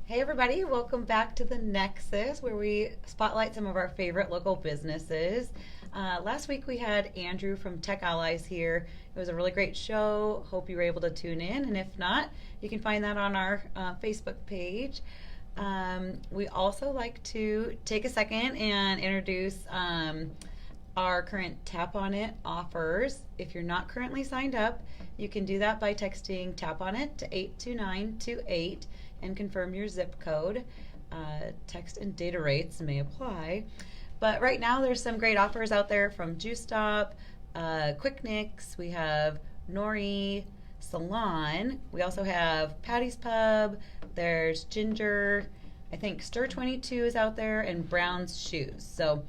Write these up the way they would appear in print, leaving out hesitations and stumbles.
Hey everybody, welcome back to the Nexus where we spotlight some of our favorite local businesses. Last week we had Andrew from Tech Allies here. It was a really great show. Hope you were able to tune in, and if not, you can find that on our Facebook page. We also like to take a second and introduce our current Tap On It offers. If you're not currently signed up, you can do that by texting Tap On It to 82928 and confirm your zip code. Text and data rates may apply. But right now there's some great offers out there from Juice Stop, Quick Nicks, we have Nori Salon, we also have Patty's Pub, there's Ginger, I think Stir 22 is out there, and Brown's Shoes. So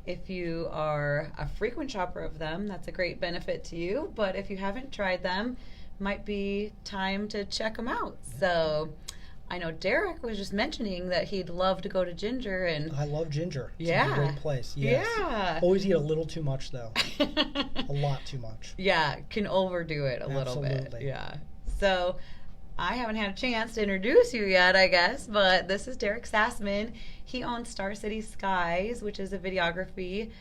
if you are a frequent shopper of them, that's a great benefit to you. But if you haven't tried them, might be time to check them out. So I know Derek was just mentioning that he'd love to go to Ginger, and I love Ginger. It's yeah, a great place. Yes. Yeah. Always eat a little too much though. A lot too much. Yeah, can overdo it a little bit. Absolutely. Yeah. So I haven't had a chance to introduce you yet, I guess, but this is Derek Sasman. He owns Star City Skies, which is a videography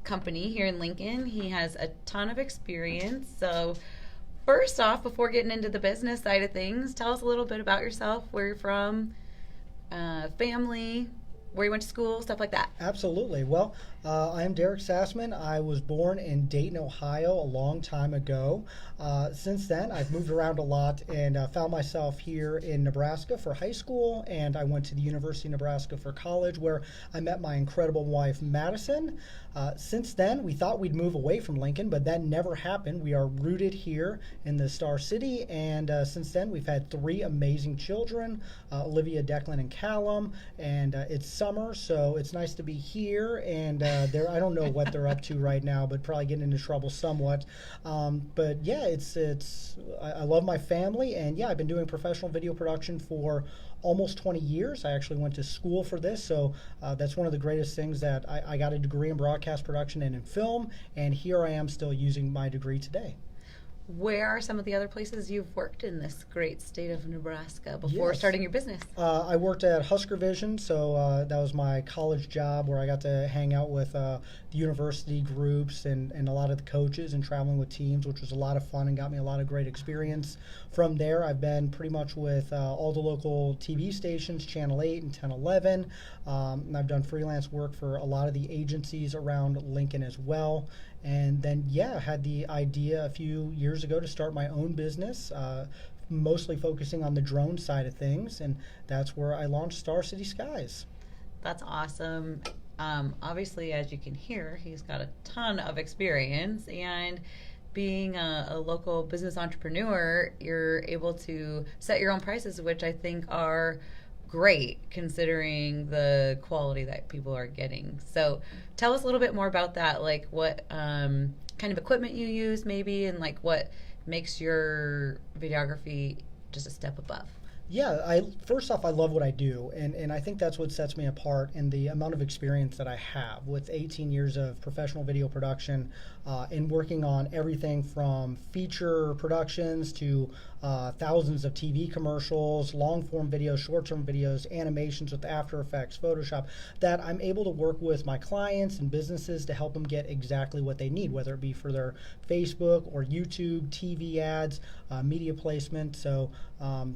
company here in Lincoln. He has a ton of experience. So first off, before getting into the business side of things, tell us a little bit about yourself, where you're from, family, where you went to school, stuff like that. Absolutely. Well, I am Derek Sasman. I was born in Dayton, Ohio a long time ago. Since then, I've moved around a lot and found myself here in Nebraska for high school, and I went to the University of Nebraska for college, where I met my incredible wife, Madison. Since then, we thought we'd move away from Lincoln, but that never happened. We are rooted here in the Star City, and since then, we've had three amazing children, Olivia, Declan, and Callum, and it's summer, so it's nice to be here, and I don't know what they're up to right now, but probably getting into trouble somewhat. But yeah, I love my family, and yeah, I've been doing professional video production for almost 20 years. I actually went to school for this, so that's one of the greatest things that I got a degree in broadcast production and in film, and here I am still using my degree today. Where are some of the other places you've worked in this great state of Nebraska before starting your business? I worked at Husker Vision, so that was my college job where I got to hang out with the university groups and a lot of the coaches and traveling with teams, which was a lot of fun and got me a lot of great experience. From there, I've been pretty much with all the local TV stations, Channel 8 and 1011. And I've done freelance work for a lot of the agencies around Lincoln as well. And then, yeah, I had the idea a few years ago to start my own business, mostly focusing on the drone side of things, and that's where I launched Star City Skies. That's awesome. Obviously, as you can hear, he's got a ton of experience, and being a local business entrepreneur, you're able to set your own prices, which I think are great considering the quality that people are getting. So tell us a little bit more about that, like what kind of equipment you use maybe, and like what makes your videography just a step above. Yeah, first off, I love what I do, and I think that's what sets me apart in the amount of experience that I have with 18 years of professional video production and working on everything from feature productions to thousands of TV commercials, long-form videos, short-term videos, animations with After Effects, Photoshop, that I'm able to work with my clients and businesses to help them get exactly what they need, whether it be for their Facebook or YouTube, TV ads, media placement. So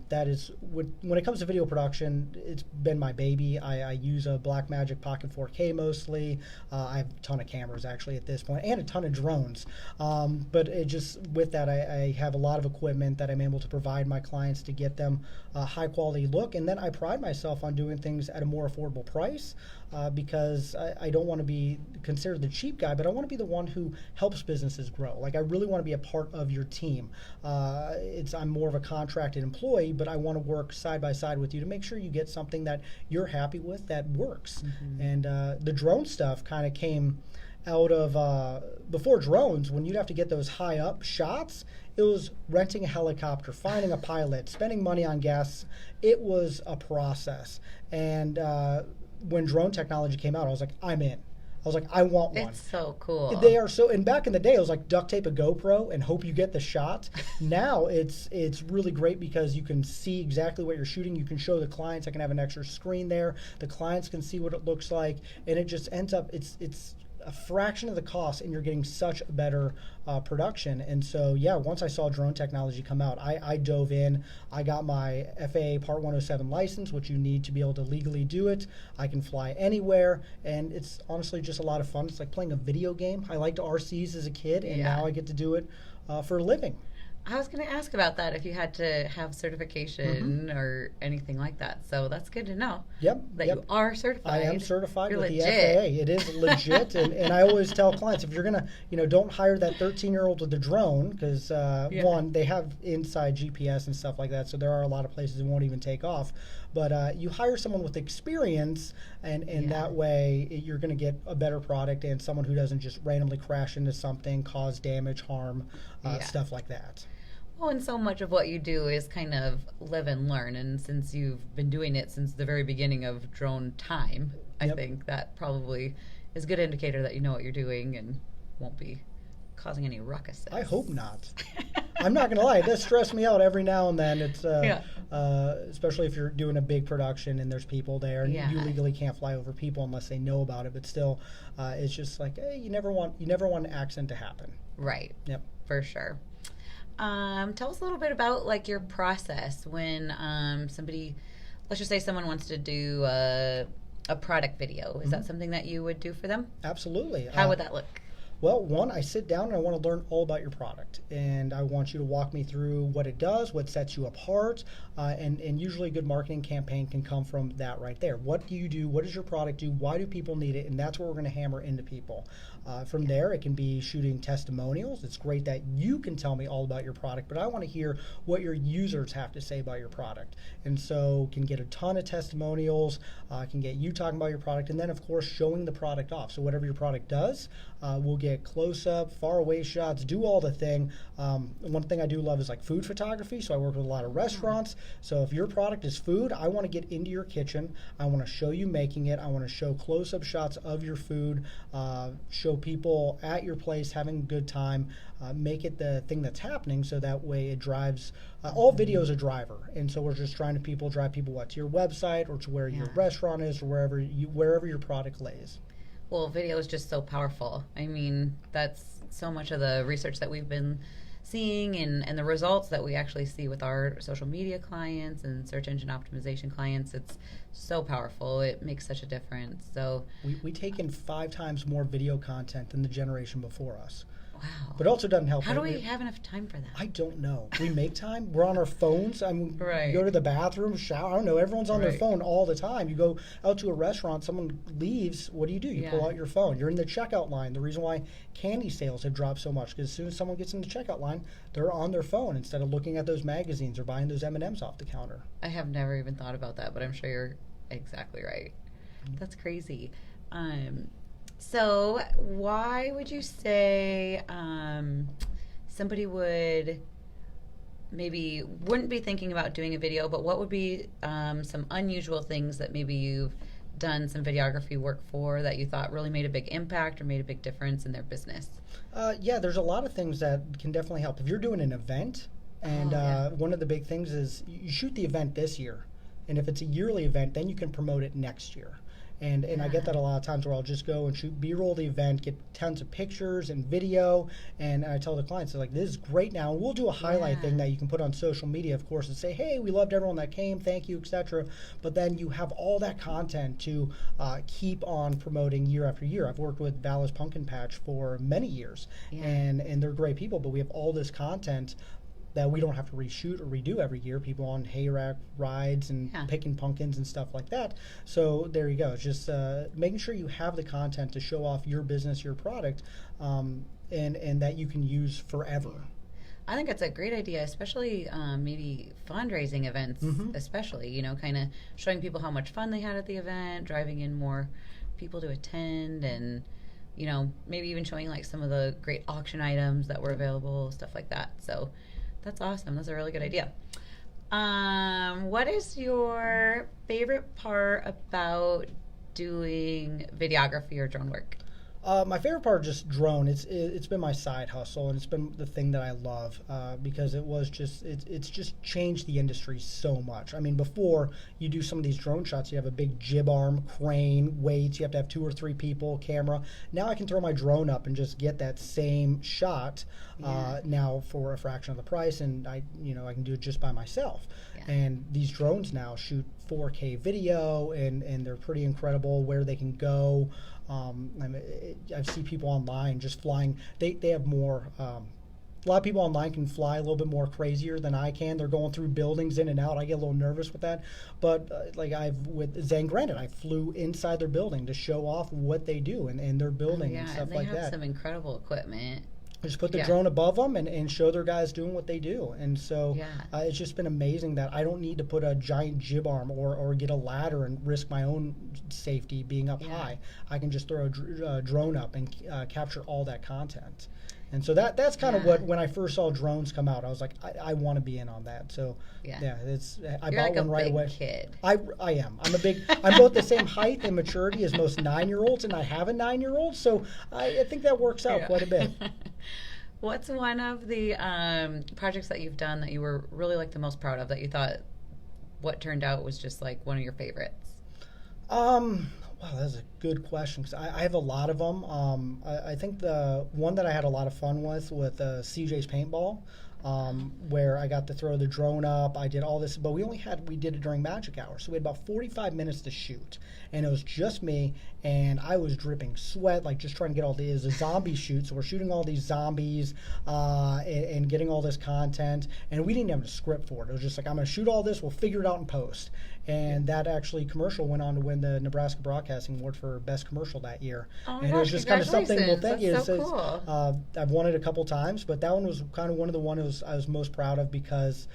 that is, when it comes to video production, it's been my baby. I use a Blackmagic Pocket 4K mostly. I have a ton of cameras actually at this point, and a ton of drones. But it just, with that, I have a lot of equipment that I'm able to provide my clients to get them a high quality look. And then I pride myself on doing things at a more affordable price because I don't want to be considered the cheap guy, but I want to be the one who helps businesses grow. Like, I really want to be a part of your team. I'm more of a contracted employee, but I want to work side by side with you to make sure you get something that you're happy with that works. Mm-hmm. And the drone stuff kind of came out of before drones, when you'd have to get those high up shots, it was renting a helicopter, finding a pilot, spending money on gas. It was a process. And when drone technology came out, I was like, I'm in. I was like, I want one. It's so cool. They are so, and back in the day, it was like duct tape a GoPro and hope you get the shot. Now it's really great because you can see exactly what you're shooting. You can show the clients. I can have an extra screen there. The clients can see what it looks like, and it just ends up, it's a fraction of the cost, and you're getting such a better production. And so, yeah, once I saw drone technology come out, I dove in. I got my FAA Part 107 license, which you need to be able to legally do it. I can fly anywhere, and it's honestly just a lot of fun. It's like playing a video game. I liked RCs as a kid, and now I get to do it for a living. I was going to ask about that if you had to have certification or anything like that. So that's good to know. That you are certified. I am certified You're with legit. the FAA. It is legit, and I always tell clients, if you're gonna, don't hire that 13-year-old with the drone, because one, they have inside GPS and stuff like that, so there are a lot of places it won't even take off. But you hire someone with experience, and that way you're going to get a better product and someone who doesn't just randomly crash into something, cause damage, harm, stuff like that. Well, and so much of what you do is kind of live and learn. And since you've been doing it since the very beginning of drone time, I think that probably is a good indicator that you know what you're doing and won't be causing any ruckus. I hope not. I'm not going to lie. It does stress me out every now and then. It's especially if you're doing a big production and there's people there, and you legally can't fly over people unless they know about it. But still, it's just like, hey, you never want an accident to happen. Right. Yep. For sure. Tell us a little bit about like your process when somebody, let's just say someone wants to do a product video. Is that something that you would do for them? Absolutely. How would that look? Well, one, I sit down and I want to learn all about your product, and I want you to walk me through what it does, what sets you apart, and usually a good marketing campaign can come from that right there. What do you do? What does your product do? Why do people need it? And that's what we're going to hammer into people. From there, it can be shooting testimonials. It's great that you can tell me all about your product, but I want to hear what your users have to say about your product. And so can get a ton of testimonials, can get you talking about your product, and then, of course, showing the product off. So whatever your product does, we'll get close-up, far-away shots, do all the thing. One thing I do love is like food photography, so I work with a lot of restaurants. So if your product is food, I want to get into your kitchen. I want to show you making it. I want to show close-up shots of your food, show people at your place having a good time, make it the thing that's happening, so that way it drives. All video is a driver, and so we're just trying to drive people to your website or to where your restaurant is or wherever your product lays. Well, video is just so powerful. I mean, that's so much of the research that we've been seeing and the results that we actually see with our social media clients and search engine optimization clients. It's so powerful. It makes such a difference. So we take in 5 times more video content than the generation before us. Wow. But it also doesn't help. How do we have enough time for that? I don't know. We make time. We're on our phones. You go to the bathroom, shower. I don't know. Everyone's on their phone all the time. You go out to a restaurant, someone leaves. What do? You pull out your phone. You're in the checkout line. The reason why candy sales have dropped so much because as soon as someone gets in the checkout line, they're on their phone instead of looking at those magazines or buying those M&Ms off the counter. I have never even thought about that, but I'm sure you're exactly right. That's crazy. So why would you say somebody wouldn't be thinking about doing a video, but what would be some unusual things that maybe you've done some videography work for that you thought really made a big impact or made a big difference in their business? There's a lot of things that can definitely help. If you're doing an event, and one of the big things is you shoot the event this year, and if it's a yearly event, then you can promote it next year. And I get that a lot of times where I'll just go and shoot B-roll of the event, get tons of pictures and video, and I tell the clients, they're like, this is great now. And we'll do a highlight thing that you can put on social media, of course, and say, hey, we loved everyone that came, thank you, etc. But then you have all that content to keep on promoting year after year. I've worked with Ballas Pumpkin Patch for many years, and they're great people, but we have all this content that we don't have to reshoot or redo every year. People on hayrack rides and picking pumpkins and stuff like that. So there you go. It's just making sure you have the content to show off your business, your product, and that you can use forever. I think that's a great idea, especially maybe fundraising events, especially, kind of showing people how much fun they had at the event, driving in more people to attend, and, maybe even showing like some of the great auction items that were available, stuff like that. So that's awesome. That's a really good idea. What is your favorite part about doing videography or drone work? My favorite part is just drone. It's been my side hustle, and it's been the thing that I love because it's just changed the industry so much. I mean, before you do some of these drone shots, you have a big jib arm, crane, weights. You have to have 2 or 3 people, camera. Now I can throw my drone up and just get that same shot now for a fraction of the price, and I can do it just by myself. Yeah. And these drones now shoot 4K video, and they're pretty incredible where they can go. I see people online just flying. They have more. A lot of people online can fly a little bit more crazier than I can. They're going through buildings in and out. I get a little nervous with that. But with Zen Granite, I flew inside their building to show off what they do and their building and stuff like that. They have some incredible equipment. Just put the drone above them and show their guys doing what they do. And so it's just been amazing that I don't need to put a giant jib arm or get a ladder and risk my own safety being up high. I can just throw a drone up and capture all that content. And so that's kind of what, when I first saw drones come out, I was like, I want to be in on that. So I You're bought like one right away. Kid. I am. I'm both the same height and maturity as most 9-year-olds, and I have a 9-year-old, so I think that works out quite a bit. What's one of the projects that you've done that you were really like the most proud of, that you thought what turned out was just like one of your favorites? Wow, that's a good question because I have a lot of them. I think the one that I had a lot of fun with CJ's Paintball, where I got to throw the drone up. I did all this, but we did it during magic hours, so we had about 45 minutes to shoot, and it was just me, and I was dripping sweat, like just trying to get all these zombie shoot. So we're shooting all these zombies and getting all this content, and we didn't have a script for it. It was just like, I'm going to shoot all this. We'll figure it out in post. And that actually commercial went on to win the Nebraska Broadcasting Award for Best Commercial that year. Oh my and gosh, it was just kind of something. Well, thank you. That's so cool. I've won it a couple times, but that one was kind of one of the ones I was most proud of because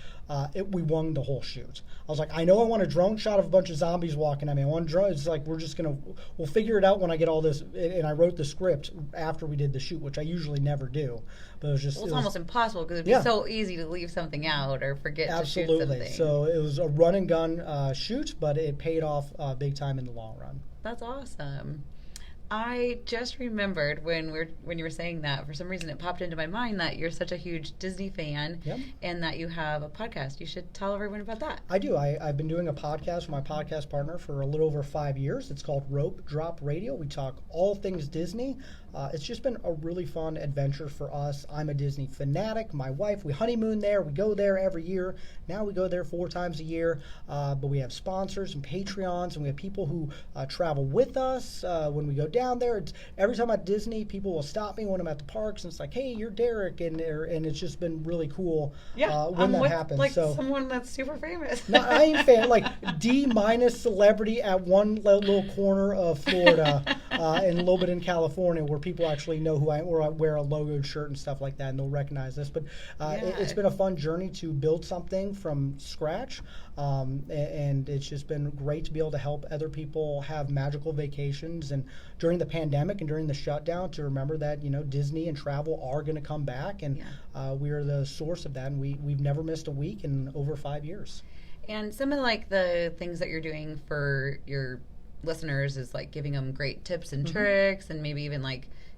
we won the whole shoot. I was like, I know I want a drone shot of a bunch of zombies walking at me. I want drone. It's like we'll figure it out when I get all this. And I wrote the script after we did the shoot, which I usually never do. But it was just it's almost impossible because it'd be so easy to leave something out or forget to shoot something. So it was a run and gun shoot, but it paid off big time in the long run. That's awesome. I just remembered when you were saying that, for some reason it popped into my mind that you're such a huge Disney fan and that you have a podcast. You should tell everyone about that. I do. I've been doing a podcast with my podcast partner for a little over 5 years. It's called Rope Drop Radio. We talk all things Disney. It's just been a really fun adventure for us. I'm a Disney fanatic. My wife, we honeymoon there. We go there every year. Now we go there 4 times a year. But we have sponsors and Patreons, and we have people who travel with us when we go down there. Every time at Disney, people will stop me when I'm at the parks, and it's like, hey, you're Derek, and it's just been really cool when that happens. Like someone that's super famous. No, I ain't fan. Like D- celebrity at one little corner of Florida and a little bit in California where people actually know who I am, or I wear a logoed shirt and stuff like that, and they'll recognize this. But it's been a fun journey to build something from scratch, and it's just been great to be able to help other people have magical vacations. And during the pandemic and during the shutdown, to remember that Disney and travel are going to come back, and we are the source of that. And we've never missed a week in over 5 years. And some of the things that you're doing for your listeners is like giving them great tips and tricks, and maybe even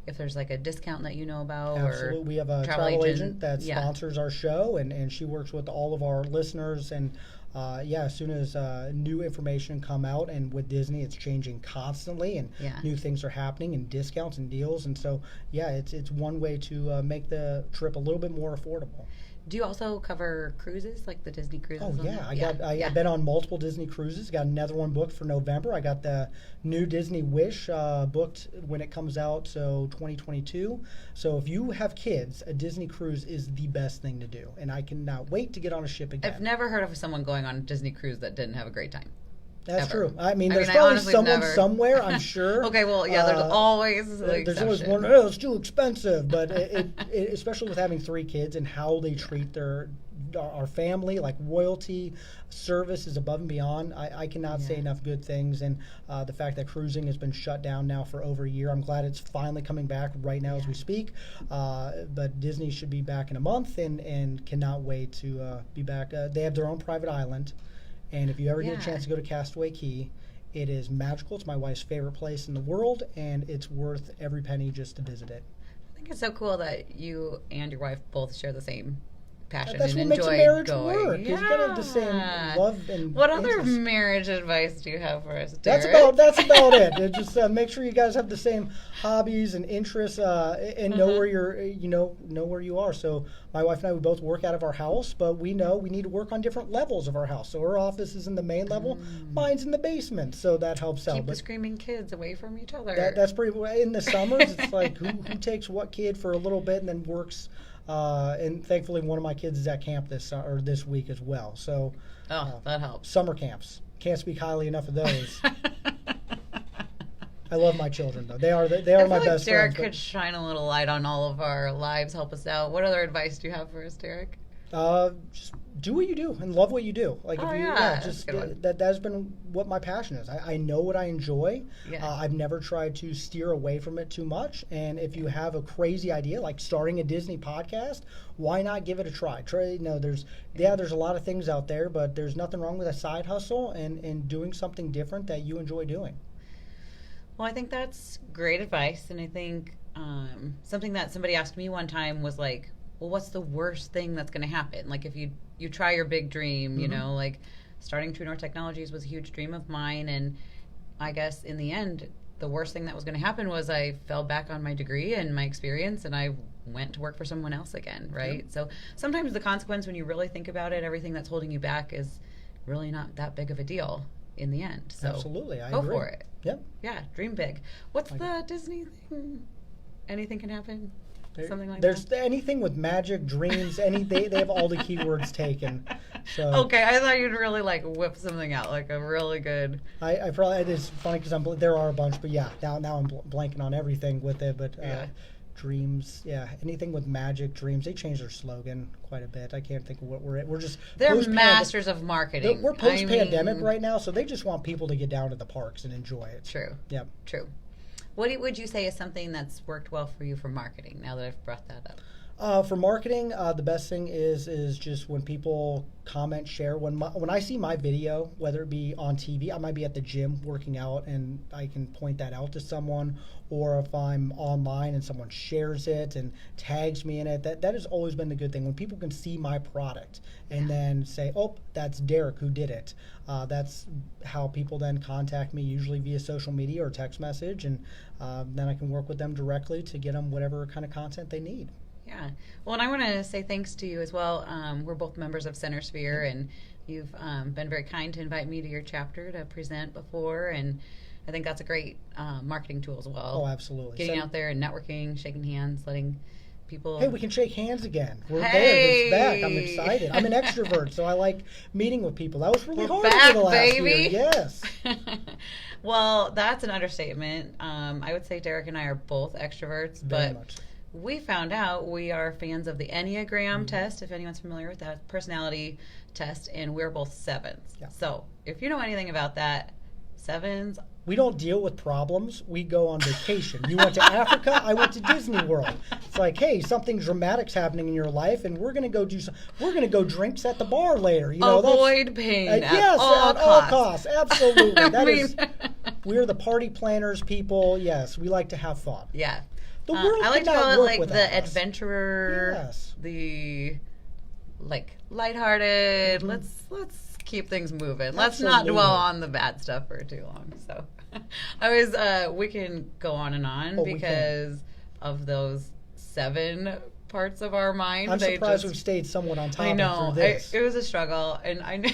if there's a discount that you know about. Absolutely. Or we have a travel agent that sponsors our show, and she works with all of our listeners. And as soon as new information come out, and with Disney it's changing constantly, and new things are happening, and discounts and deals, and so it's one way to make the trip a little bit more affordable. Do you also cover cruises, like the Disney cruises? Oh, yeah. I've been on multiple Disney cruises. Got another one booked for November. I got the new Disney Wish booked when it comes out, so 2022. So if you have kids, a Disney cruise is the best thing to do. And I cannot wait to get on a ship again. I've never heard of someone going on a Disney cruise that didn't have a great time. That's true. I mean, there's probably someone somewhere, I'm sure. Okay, well, there's always there's always one, it's too expensive. But it, especially with having 3 kids and how they treat our family, like royalty, service is above and beyond. I cannot say enough good things. And the fact that cruising has been shut down now for over a year, I'm glad it's finally coming back right now as we speak. But Disney should be back in a month, and cannot wait to be back. They have their own private island. And if you ever get a chance to go to Castaway Cay, It is magical. It's my wife's favorite place in the world, and it's worth every penny just to visit it. I think it's so cool that you and your wife both share the same passion That's and what makes a enjoy marriage going. work. Yeah. You gotta have the same love and What other interest. marriage advice do you have for us, That's Derek? about it. Just make sure you guys have the same hobbies and interests, and know where know where you are. So my wife and I, we both work out of our house, but we know we need to work on different levels of our house. So her office is in the main level, mine's in the basement, so that helps out. Keep the But screaming kids away from each other. that's pretty. In the summers, it's like who takes what kid for a little bit and then works. And thankfully, one of my kids is at camp this week as well. So, that helps. Summer camps, can't speak highly enough of those. I love my children though; they are my best Derek friends. could shine a little light on all of our lives, help us out. What other advice do you have for us, Derek? Just do what you do and love what you do. Like that's a good one. That's been what my passion is. I know what I enjoy. Yeah. I've never tried to steer away from it too much. And if you have a crazy idea like starting a Disney podcast, why not give it a try? There's a lot of things out there, but there's nothing wrong with a side hustle and doing something different that you enjoy doing. Well, I think that's great advice, and I think something that somebody asked me one time was like, well, what's the worst thing that's going to happen? Like if you try your big dream, you know, like starting True North Technologies was a huge dream of mine, and I guess in the end, the worst thing that was going to happen was I fell back on my degree and my experience, and I went to work for someone else again, right? Yep. So sometimes the consequence, when you really think about it, everything that's holding you back is really not that big of a deal in the end. So absolutely, I go agree. for it. Yep. Yeah, dream big. What's the Disney thing? Anything can happen. Something like there's that. anything with magic, dreams, they have all the keywords taken. So okay, I thought you'd really like whip something out, like a really good. I probably, it's funny because there are a bunch, but yeah, now I'm blanking on everything with it. But dreams, anything with magic, dreams. They changed their slogan quite a bit. I can't think of what we're just. They're masters of marketing. We're post-pandemic right now, so they just want people to get down to the parks and enjoy it. True. Yep. True. What would you say is something that's worked well for you for marketing, now that I've brought that up? For marketing, the best thing is just when people comment, share. When I see my video, whether it be on TV, I might be at the gym working out, and I can point that out to someone. Or if I'm online and someone shares it and tags me in it, that has always been the good thing. When people can see my product and then say, "Oh, that's Derek who did it." That's how people then contact me, usually via social media or text message, and then I can work with them directly to get them whatever kind of content they need. Yeah. Well, and I want to say thanks to you as well. We're both members of Centersphere, and you've been very kind to invite me to your chapter to present before, and I think that's a great marketing tool as well. Oh, absolutely. Getting out there and networking, shaking hands, letting people... Hey, we can shake hands again. We're there. Hey! It's back. I'm excited. I'm an extrovert, so I like meeting with people. That was really hard back, for the last baby. year. Yes. Well, that's an understatement. I would say Derek and I are both extroverts, Very but much so. we found out we are fans of the Enneagram test, if anyone's familiar with that personality test, and we're both 7s. Yeah. So if you know anything about that, 7s... We don't deal with problems. We go on vacation. You went to Africa. I went to Disney World. It's like, hey, something dramatic's happening in your life, and we're gonna go we're gonna go drinks at the bar later. Avoid pain at all costs. Absolutely. We're the party planners people. Yes, we like to have fun. Yeah. The world I like to cannot call it work like without the us. adventurer, Yes. the like lighthearted. Let's keep things moving. Let's not Absolutely. dwell on the bad stuff for too long. So we can go on and on because of those 7 parts of our mind. I'm surprised we've stayed somewhat on topic. I know through this. it was a struggle, and I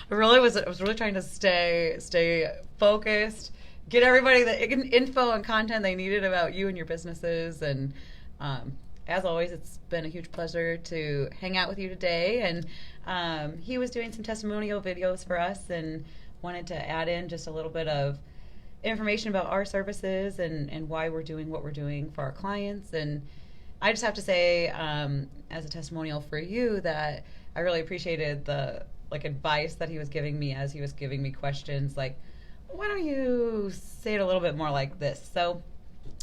was really trying to stay focused, get everybody the info and content they needed about you and your businesses, and as always, it's been a huge pleasure to hang out with you today. And he was doing some testimonial videos for us and wanted to add in just a little bit of information about our services and why we're doing what we're doing for our clients. And I just have to say, as a testimonial for you, that I really appreciated the advice that he was giving me as he was giving me questions like, why don't you say it a little bit more like this? So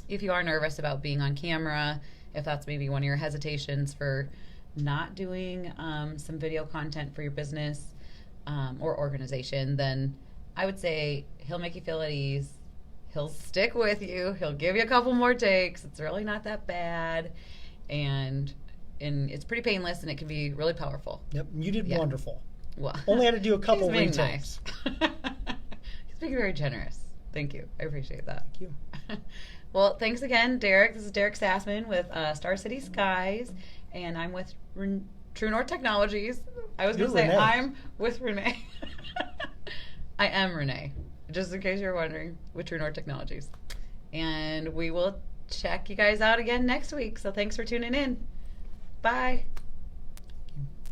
if you are nervous about being on camera, if that's maybe one of your hesitations for not doing some video content for your business or organization, then I would say he'll make you feel at ease. He'll stick with you. He'll give you a couple more takes. It's really not that bad. And it's pretty painless, and it can be really powerful. Yep, you did wonderful. Well, only had to do a couple he's being retakes. Nice. He's being very generous. Thank you. I appreciate that. Thank you. Well, thanks again, Derek. This is Derek Sasman with Star City Skies, and I'm with True North Technologies. I was going to say Renee. I'm with Renee. I am Renee, just in case you're wondering, with True North Technologies. And we will check you guys out again next week. So thanks for tuning in. Bye.